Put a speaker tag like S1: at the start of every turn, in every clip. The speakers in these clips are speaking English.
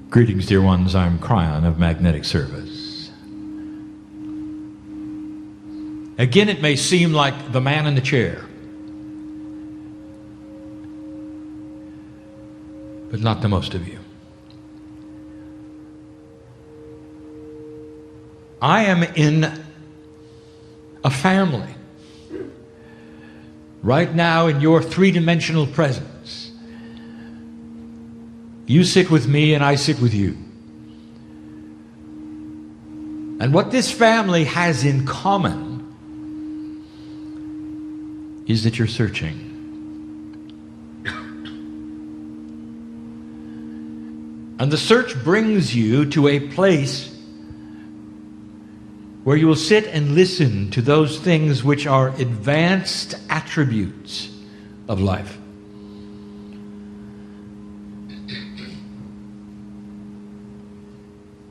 S1: Greetings, dear ones. I'm Kryon of Magnetic Service. Again, it may seem like the man in the chair, but not to most of you. I am in a family right now in your three-dimensional presence. You sit with me and I sit with you. And what this family has in common is that you're searching. And the search brings you to a place where you will sit and listen to those things which are advanced attributes of life.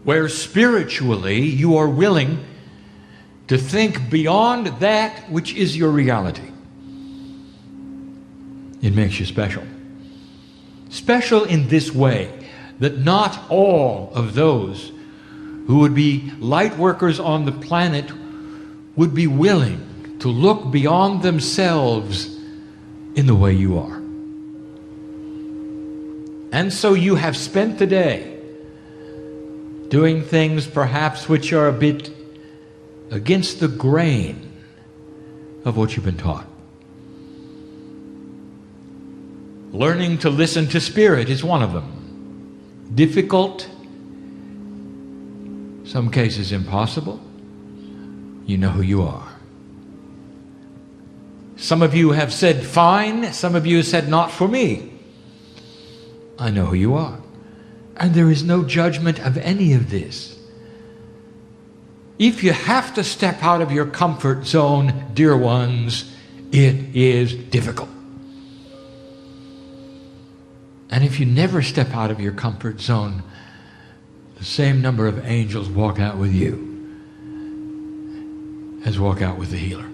S1: Where spiritually you are willing to think beyond that which is your reality. It makes you special. Special in this way, that not all of those who would be light workers on the planet would be willing to look beyond themselves in the way you are. And so you have spent the day doing things perhaps which are a bit against the grain of what you've been taught. Learning to listen to spirit is one of them. Difficult, some cases impossible. You know who you are. Some of you have said fine, some of you have said not for me. I know who you are. And there is no judgment of any of this. If you have to step out of your comfort zone, dear ones, it is difficult. And if you never step out of your comfort zone, the same number of angels walk out with you as walk out with the healer.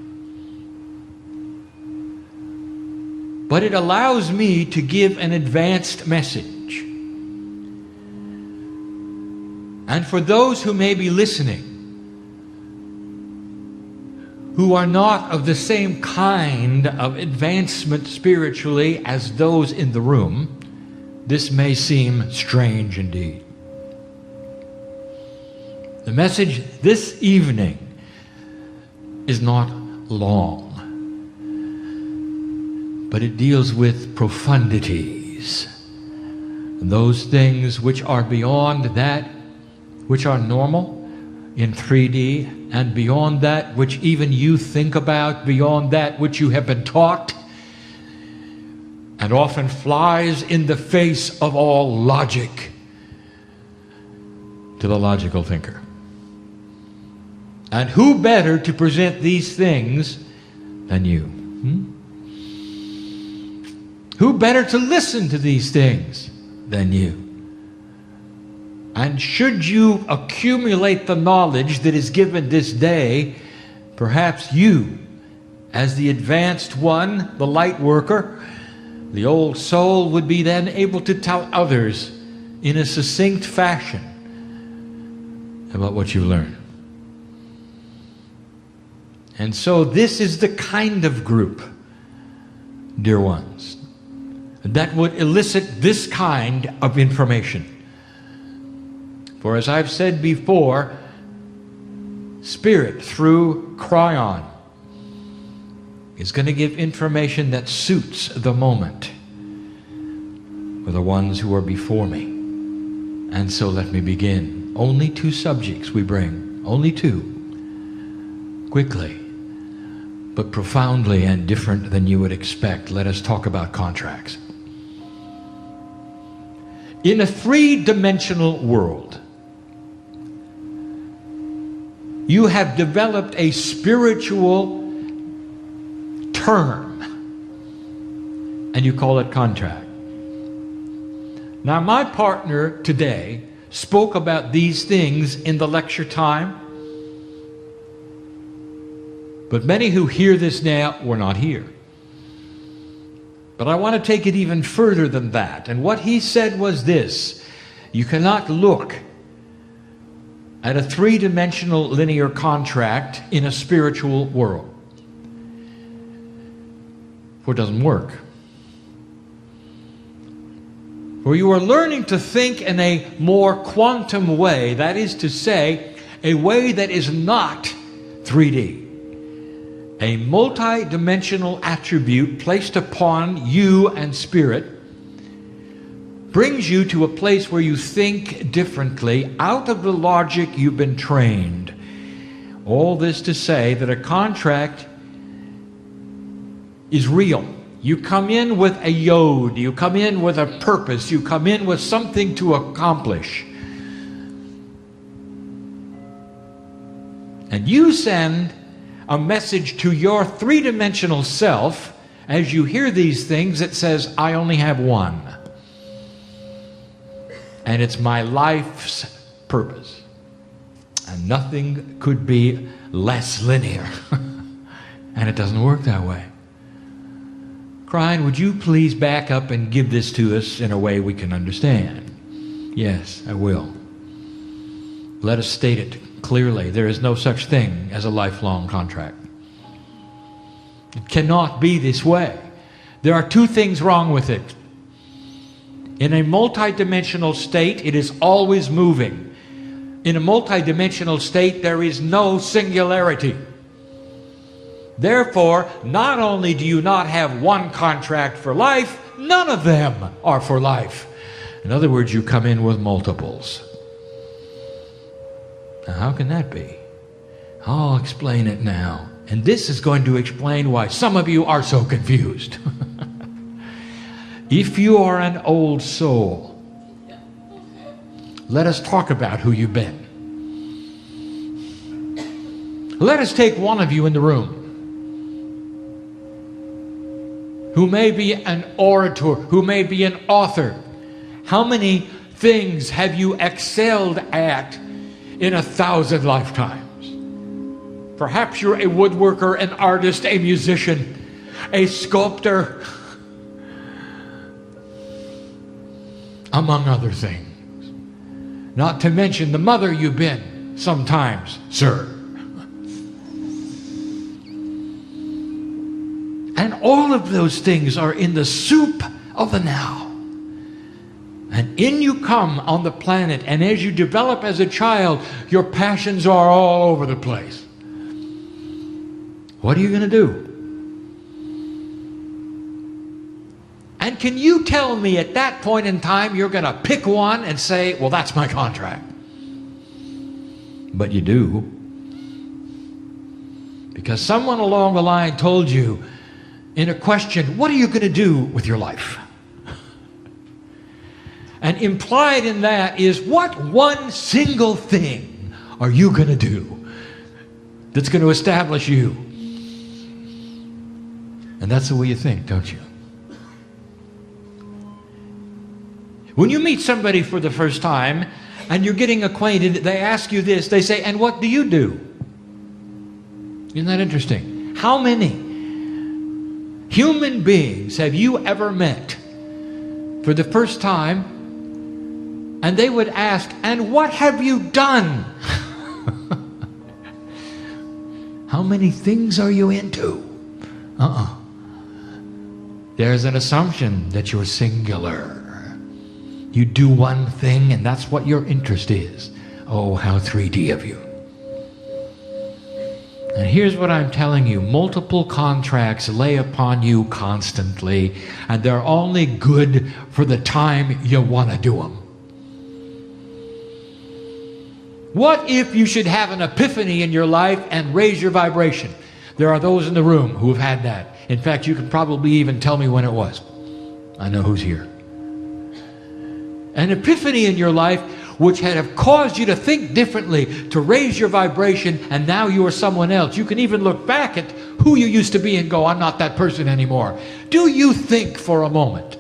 S1: But it allows me to give an advanced message. And for those who may be listening, who are not of the same kind of advancement spiritually as those in the room, this may seem strange indeed. The message this evening is not long, but it deals with profundities, those things which are beyond that which are normal in 3D, and beyond that which even you think about, beyond that which you have been taught, and often flies in the face of all logic to the logical thinker. And who better to present these things than you? Who better to listen to these things than you? And should you accumulate the knowledge that is given this day, perhaps you, as the advanced one, the light worker, the old soul, would be then able to tell others in a succinct fashion about what you learned. And so this is the kind of group, dear ones, that would elicit this kind of information. For as I've said before, Spirit through Kryon is going to give information that suits the moment for the ones who are before me. And so let me begin. Only 2 subjects we bring, only 2, quickly, but profoundly and different than you would expect. Let us talk about contracts. In a 3-dimensional world, you have developed a spiritual term, and you call it contract. Now, my partner today spoke about these things in the lecture time, but many who hear this now were not here. But I want to take it even further than that. And what he said was this: You cannot look at a three-dimensional linear contract in a spiritual world, for it doesn't work. For you are learning to think in a more quantum way, that is to say, a way that is not 3D. A multi-dimensional attribute placed upon you and spirit brings you to a place where you think differently out of the logic you've been trained. All this to say that a contract is real. You come in with a yod, you come in with a purpose, you come in with something to accomplish. And you send a message to your three-dimensional self as you hear these things that says, I only have one. And it's my life's purpose. And nothing could be less linear. And it doesn't work that way. Kryon, would you please back up and give this to us in a way we can understand? Yes, I will. Let us state it clearly. There is no such thing as a lifelong contract. It cannot be this way. There are two things wrong with it. In a multidimensional state, it is always moving. In a multidimensional state, there is no singularity. Therefore, not only do you not have one contract for life, none of them are for life. In other words, you come in with multiples. Now, how can that be? I'll explain it now. And this is going to explain why some of you are so confused. If you are an old soul, let us talk about who you've been. Let us take one of you in the room who may be an orator, who may be an author. How many things have you excelled at in 1,000 lifetimes? Perhaps you're a woodworker, an artist, a musician, a sculptor, among other things. Not to mention the mother you've been sometimes, sir. And all of those things are in the soup of the now. And in you come on the planet, and as you develop as a child, your passions are all over the place. What are you going to do? And can you tell me at that point in time you're going to pick one and say, well, that's my contract? But you do. Because someone along the line told you in a question, what are you going to do with your life? And implied in that is, what one single thing are you going to do that's going to establish you? And that's the way you think, don't you? When you meet somebody for the first time and you're getting acquainted, they ask you this. They say, and what do you do? Isn't that interesting? How many human beings have you ever met for the first time and they would ask, and what have you done? How many things are you into? There's an assumption that you're singular. You do one thing and that's what your interest is. Oh, how 3D of you. And here's what I'm telling you. Multiple contracts lay upon you constantly, and they're only good for the time you want to do them. What if you should have an epiphany in your life and raise your vibration? There are those in the room who have had that. In fact, you can probably even tell me when it was. I know who's here. An epiphany in your life which had have caused you to think differently, to raise your vibration, and now you are someone else. You can even look back at who you used to be and go, I'm not that person anymore. Do you think for a moment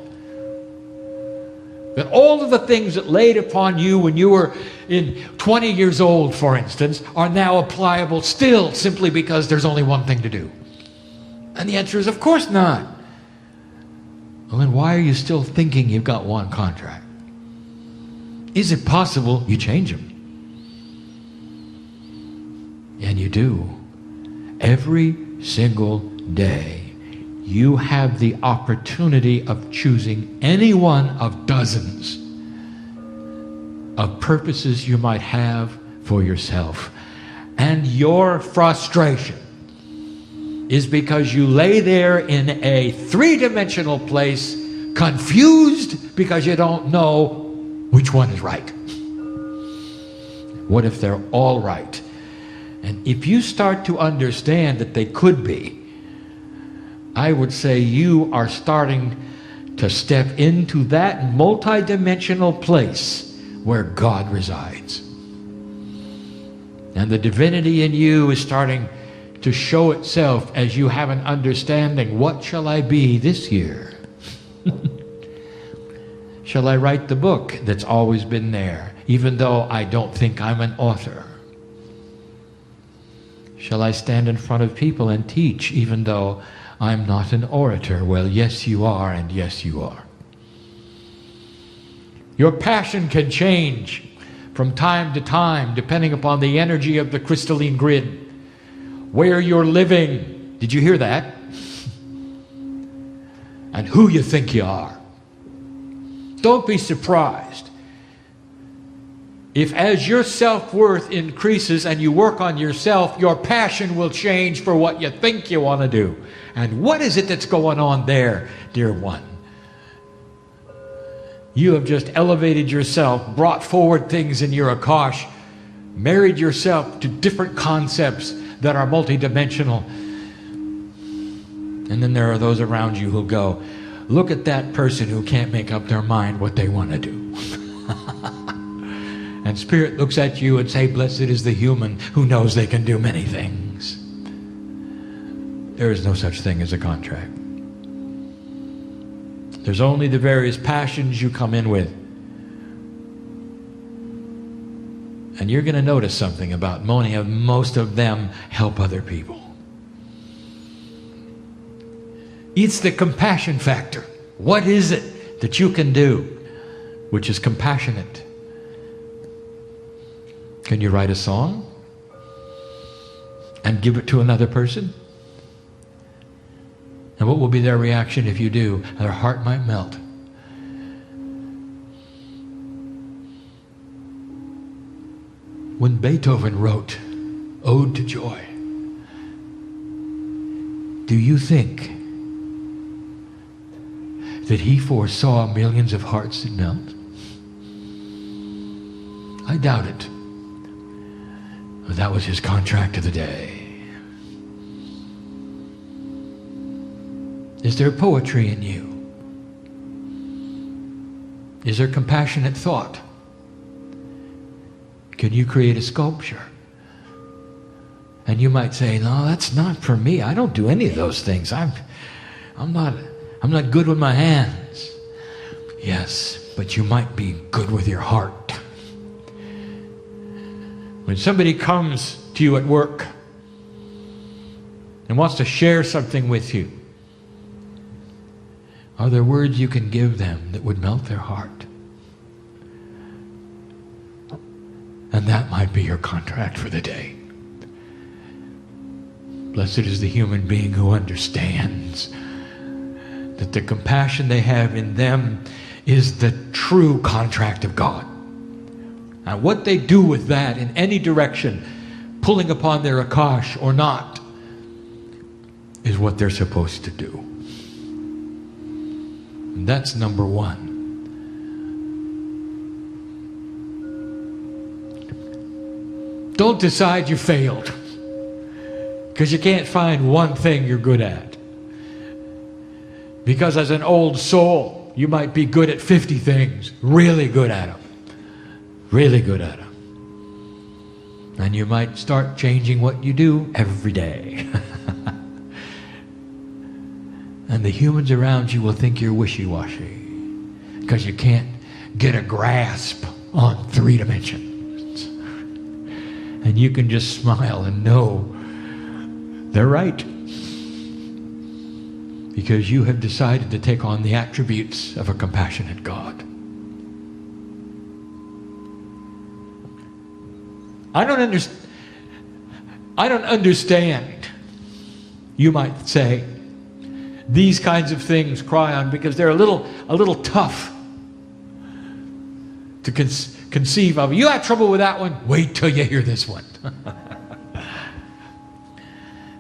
S1: that all of the things that laid upon you when you were 20 years old, for instance, are now applicable still simply because there's only one thing to do? And the answer is, of course not. Well, then why are you still thinking you've got one contract? Is it possible? You change them. And you do. Every single day, you have the opportunity of choosing any one of dozens of purposes you might have for yourself. And your frustration is because you lay there in a three-dimensional place, confused because you don't know which one is right. What if they're all right? And if you start to understand that they could be, I would say you are starting to step into that multidimensional place where God resides. And the divinity in you is starting to show itself as you have an understanding. What shall I be this year? Shall I write the book that's always been there, even though I don't think I'm an author? Shall I stand in front of people and teach, even though I'm not an orator? Well, yes, you are, and yes, you are. Your passion can change from time to time, depending upon the energy of the crystalline grid, where you're living. Did you hear that? And who you think you are. Don't be surprised if, as your self-worth increases and you work on yourself, your passion will change for what you think you want to do. And what is it that's going on there, dear one? You have just elevated yourself, brought forward things in your Akash, married yourself to different concepts that are multidimensional. And then there are those around you who go, look at that person who can't make up their mind what they want to do. And Spirit looks at you and say, blessed is the human who knows they can do many things. There is no such thing as a contract. There's only the various passions you come in with. And you're going to notice something about most of them help other people. It's the compassion factor. What is it that you can do which is compassionate? Can you write a song and give it to another person? And what will be their reaction if you do? Their heart might melt. When Beethoven wrote Ode to Joy, do you think that he foresaw millions of hearts that melt? I doubt it. But that was his contract of the day. Is there poetry in you? Is there compassionate thought? Can you create a sculpture? And you might say, no, that's not for me. I don't do any of those things. I'm not good with my hands. Yes, but you might be good with your heart. When somebody comes to you at work and wants to share something with you, are there words you can give them that would melt their heart? And that might be your contract for the day. Blessed is the human being who understands that the compassion they have in them is the true contract of God. Now, what they do with that in any direction, pulling upon their Akash or not, is what they're supposed to do. And that's number one. Don't decide you failed because you can't find one thing you're good at. Because as an old soul, you might be good at 50 things, really good at them. Really good at them. And you might start changing what you do every day. And the humans around you will think you're wishy-washy because you can't get a grasp on 3 dimensions. And you can just smile and know they're right. Because you have decided to take on the attributes of a compassionate God. I don't understand, you might say, these kinds of things, Kryon, because they're a little tough to conceive of. You have trouble with that one? Wait till you hear this one.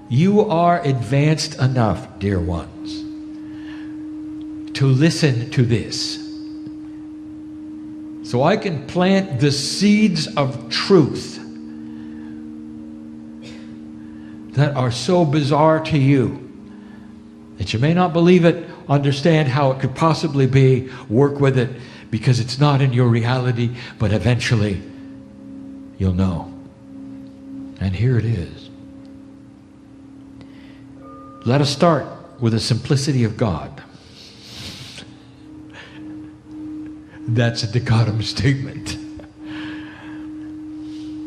S1: You are advanced enough, dear ones, to listen to this. So I can plant the seeds of truth that are so bizarre to you that you may not believe it, understand how it could possibly be, work with it, because it's not in your reality, but eventually you'll know. And here it is. Let us start with the simplicity of God. That's a dichotomous statement.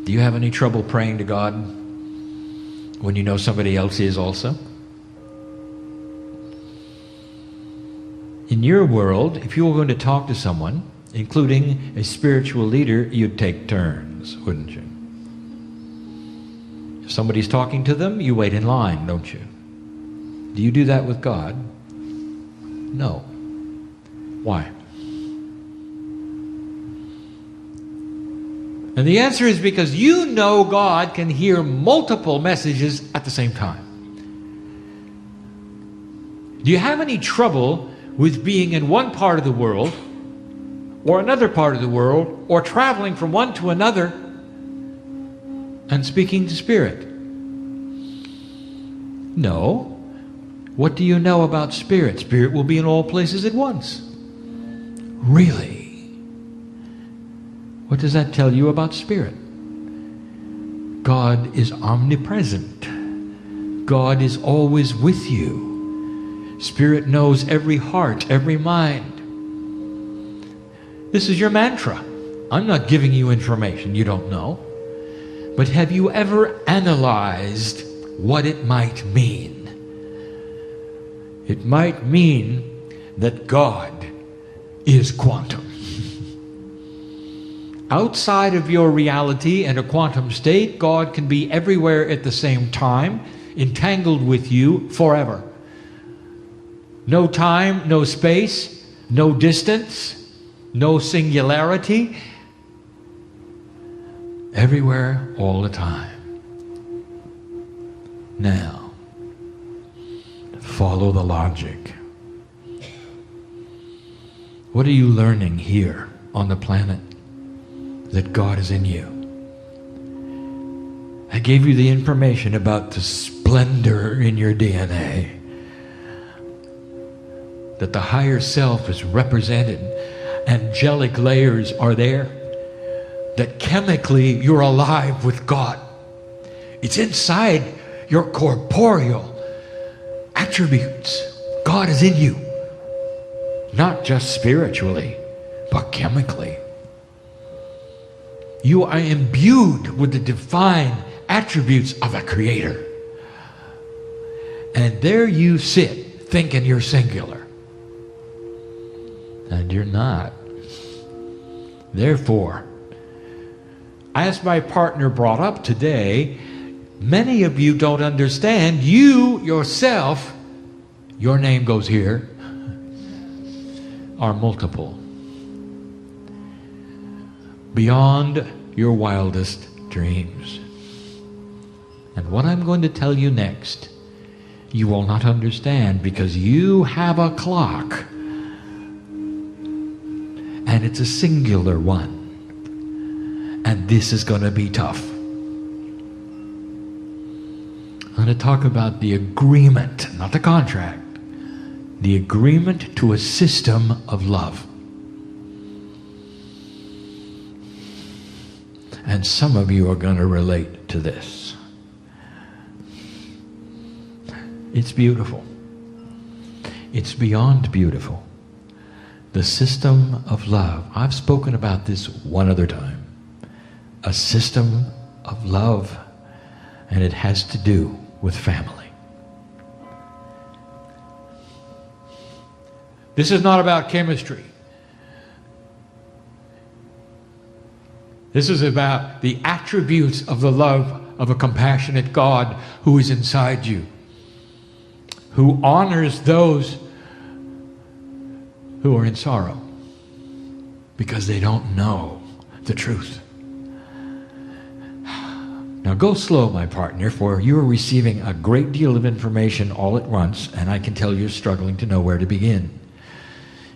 S1: Do you have any trouble praying to God when you know somebody else is also? In your world, if you were going to talk to someone, including a spiritual leader, you'd take turns, wouldn't you? If somebody's talking to them, you wait in line, don't you? Do you do that with God? No. Why? And the answer is because you know God can hear multiple messages at the same time. Do you have any trouble with being in one part of the world or another part of the world or traveling from one to another and speaking to Spirit? No. What do you know about Spirit? Spirit will be in all places at once. Really? What does that tell you about Spirit? God is omnipresent. God is always with you. Spirit knows every heart, every mind. This is your mantra. I'm not giving you information you don't know. But have you ever analyzed what it might mean? It might mean that God is quantum. Outside of your reality and a quantum state, God can be everywhere at the same time, entangled with you forever. No time, no space, no distance, no singularity. Everywhere, all the time. Now, follow the logic. What are you learning here on the planet? That God is in you. I gave you the information about the splendor in your DNA. That the higher self is represented. Angelic layers are there. That chemically you're alive with God. It's inside your corporeal attributes. God is in you. Not just spiritually, but chemically. You are imbued with the divine attributes of a creator. And there you sit thinking you're singular. And you're not. Therefore, as my partner brought up today, many of you don't understand. You yourself, your name goes here, are multiple. Beyond your wildest dreams. And what I'm going to tell you next, you will not understand because you have a clock. And it's a singular one. And this is going to be tough. I'm going to talk about the agreement, not the contract. The agreement to a system of love. And some of you are going to relate to this. It's beautiful. It's beyond beautiful. The system of love. I've spoken about this one other time. A system of love, and it has to do with family. This is not about chemistry. This is about the attributes of the love of a compassionate God who is inside you, who honors those who are in sorrow because they don't know the truth. Now go slow, my partner, for you are receiving a great deal of information all at once, and I can tell you're struggling to know where to begin.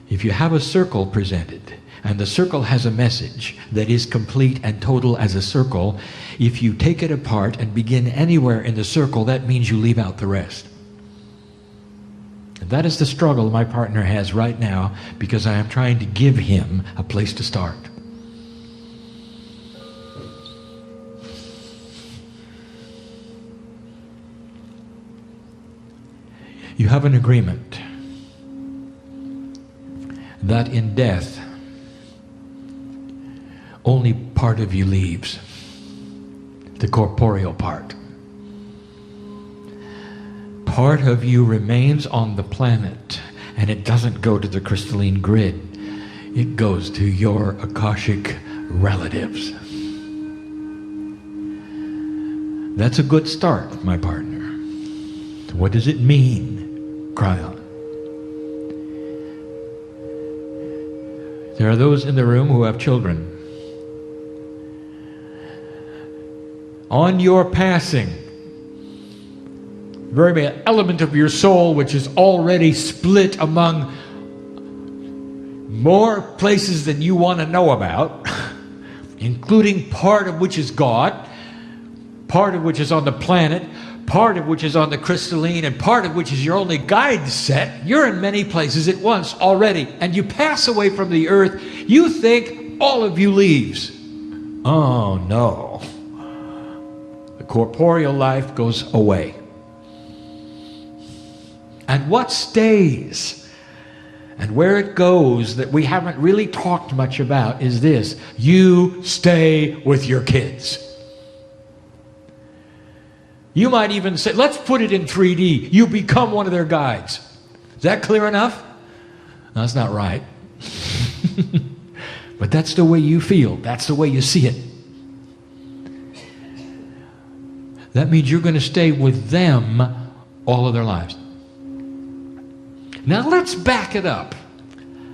S1: If you have a circle presented, and the circle has a message that is complete and total as a circle, if you take it apart and begin anywhere in the circle, that means you leave out the rest. And that is the struggle my partner has right now, because I am trying to give him a place to start. You have an agreement that in death, only part of you leaves, the corporeal part. Part of you remains on the planet, and it doesn't go to the crystalline grid. It goes to your Akashic relatives. That's a good start, my partner. What does it mean? Kryon. There are those in the room who have children. On your passing, very element of your soul which is already split among more places than you want to know about, including part of which is God, part of which is on the planet, part of which is on the crystalline, and part of which is your only guide set. You're in many places at once already, and you pass away from the earth. You think all of you leaves. Oh no. The corporeal life goes away. And what stays and where it goes that we haven't really talked much about is this: you stay with your kids. You might even say, let's put it in 3D. You become one of their guides. Is that clear enough? No, that's not right. But that's the way you feel. That's the way you see it. That means you're going to stay with them all of their lives. Now let's back it up.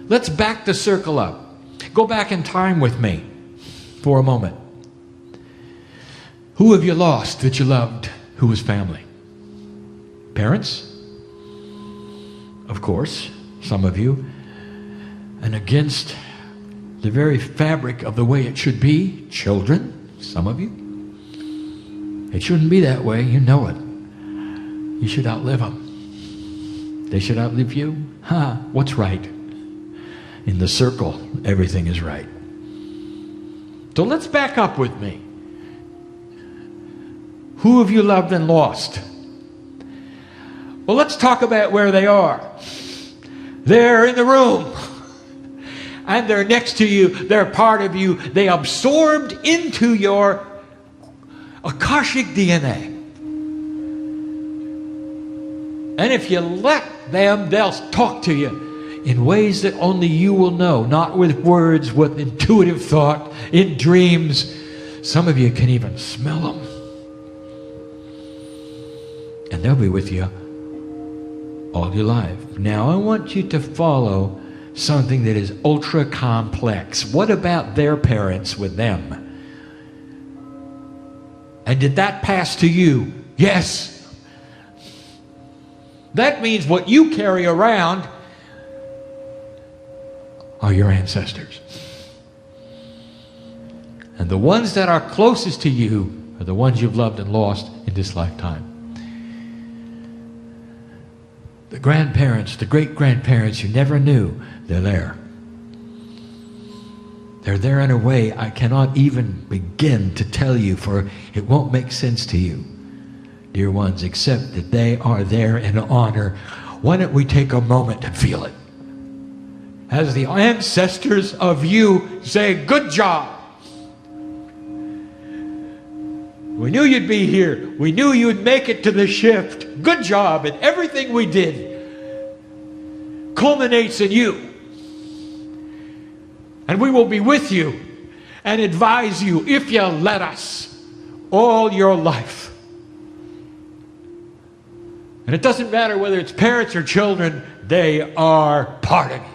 S1: Let's back the circle up. Go back in time with me for a moment. Who have you lost that you loved? Who was family? Parents? Of course, some of you. And against the very fabric of the way it should be, children, some of you. It shouldn't be that way, you know it. You should outlive them. They should outlive you. What's right? In the circle, everything is right. So let's back up with me. Who have you loved and lost? Well, let's talk about where they are. They're in the room. And they're next to you. They're part of you. They absorbed into your Akashic DNA. And if you let them, they'll talk to you in ways that only you will know. Not with words, with intuitive thought, in dreams. Some of you can even smell them. And they'll be with you all your life. Now, I want you to follow something that is ultra complex. What about their parents with them? And did that pass to you? Yes. That means what you carry around are your ancestors. And the ones that are closest to you are the ones you've loved and lost in this lifetime. The grandparents, the great-grandparents you never knew, they're there. They're there in a way I cannot even begin to tell you, for it won't make sense to you, dear ones, except that they are there in honor. Why don't we take a moment and feel it? As the ancestors of you say, good job. We knew you'd be here. We knew you'd make it to the shift. Good job. And everything we did culminates in you. And we will be with you. and advise you, if you let us, all your life. And it doesn't matter whether it's parents or children, they are part of you.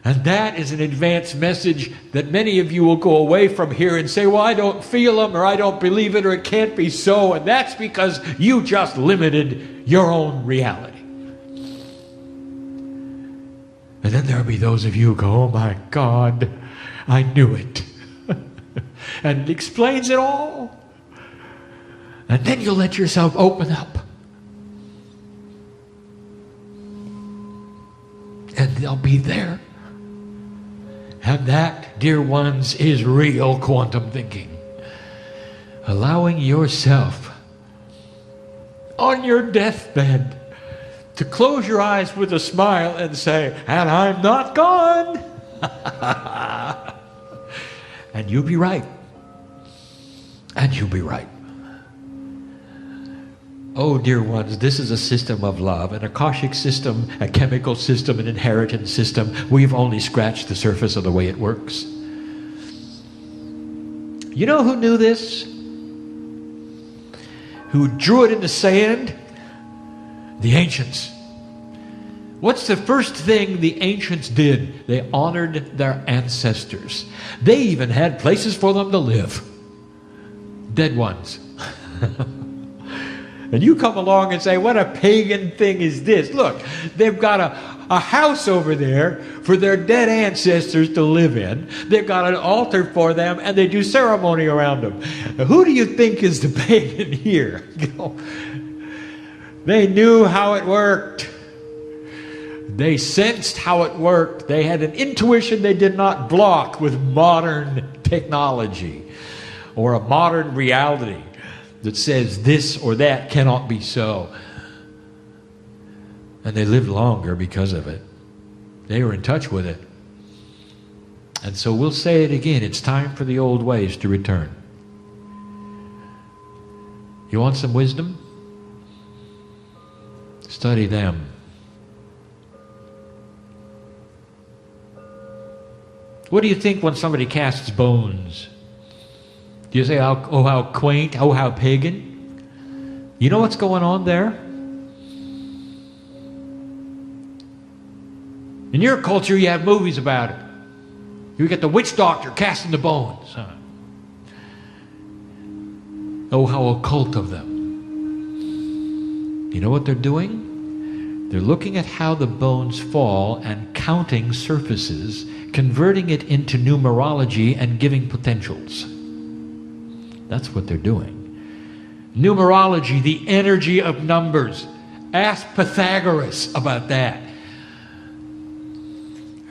S1: And that is an advanced message that many of you will go away from here and say, well, I don't feel them, or I don't believe it, or it can't be so. And that's because you just limited your own reality. And then there'll be those of you who go, oh my God, I knew it. And it explains it all. And then you'll let yourself open up. And they'll be there. And that, dear ones, is real quantum thinking. Allowing yourself on your deathbed to close your eyes with a smile and say, and I'm not gone. And you'll be right. And you'll be right. Oh, dear ones, this is a system of love, an Akashic system, a chemical system, an inheritance system. We've only scratched the surface of the way it works. You know who knew this? Who drew it in the sand? The ancients. What's the first thing the ancients did? They honored their ancestors. They even had places for them to live. Dead ones. And you come along and say, what a pagan thing is this? Look, they've got a house over there for their dead ancestors to live in. They've got an altar for them, and they do ceremony around them. Now, who do you think is the pagan here? They knew how it worked. They sensed how it worked. They had an intuition they did not block with modern technology or a modern reality that says this or that cannot be so. And they lived longer because of it. They were in touch with it. And so we'll say it again. It's time for the old ways to return. You want some wisdom? Study them. What do you think when somebody casts bones? Do you say, oh, how quaint, oh, how pagan? You know what's going on there? In your culture, you have movies about it. You get the witch doctor casting the bones. Oh, how occult of them. You know what they're doing? They're looking at how the bones fall and counting surfaces, converting it into numerology and giving potentials. That's what they're doing. Numerology, the energy of numbers. Ask Pythagoras about that.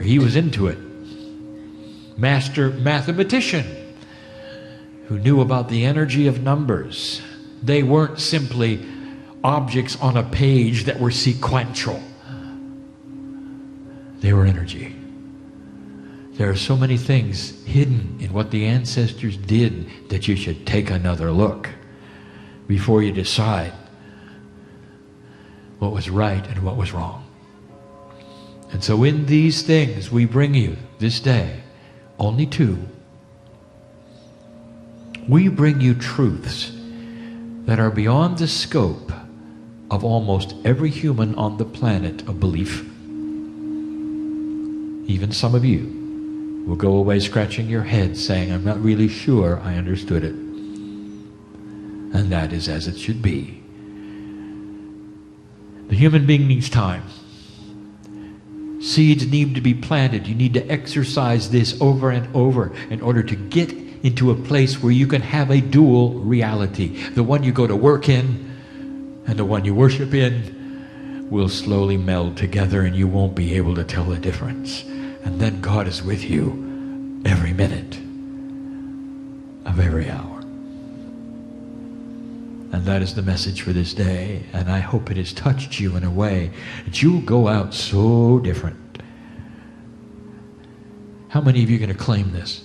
S1: He was into it. Master mathematician who knew about the energy of numbers. They weren't simply objects on a page that were sequential. They were energy. There are so many things hidden in what the ancestors did that you should take another look before you decide what was right and what was wrong. And so in these things we bring you this day, only two. We bring you truths that are beyond the scope of almost every human on the planet of belief. Even some of you will go away scratching your head saying, I'm not really sure I understood it. And that is as it should be. The human being needs time. Seeds need to be planted. You need to exercise this over and over in order to get into a place where you can have a dual reality. The one you go to work in and the one you worship in will slowly meld together, and you won't be able to tell the difference. And then God is with you every minute of every hour. And that is the message for this day. And I hope it has touched you in a way that you'll go out so different. How many of you are going to claim this?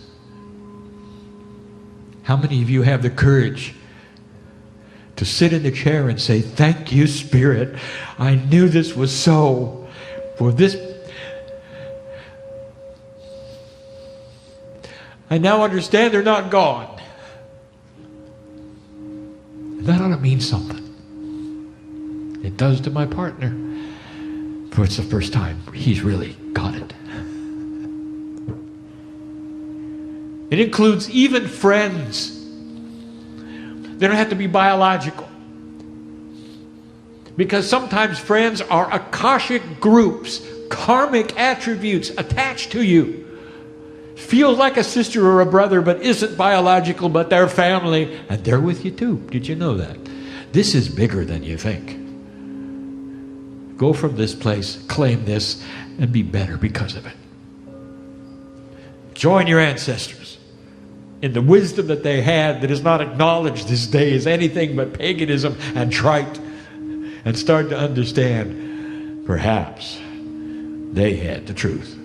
S1: How many of you have the courage to sit in the chair and say, thank you, Spirit. I knew this was so. For this, I now understand they're not gone. That ought to mean something. It does to my partner. For it's the first time he's really got it. It includes even friends. They don't have to be biological. Because sometimes friends are akashic groups, karmic attributes attached to you. Feels like a sister or a brother, but isn't biological, but they're family. And they're with you too. Did you know that? This is bigger than you think. Go from this place, claim this, and be better because of it. Join your ancestors in the wisdom that they had that is not acknowledged this day as anything but paganism and trite, and start to understand perhaps they had the truth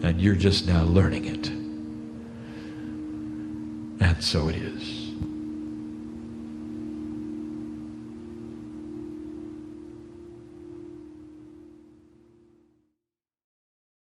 S1: and you're just now learning it. And so it is.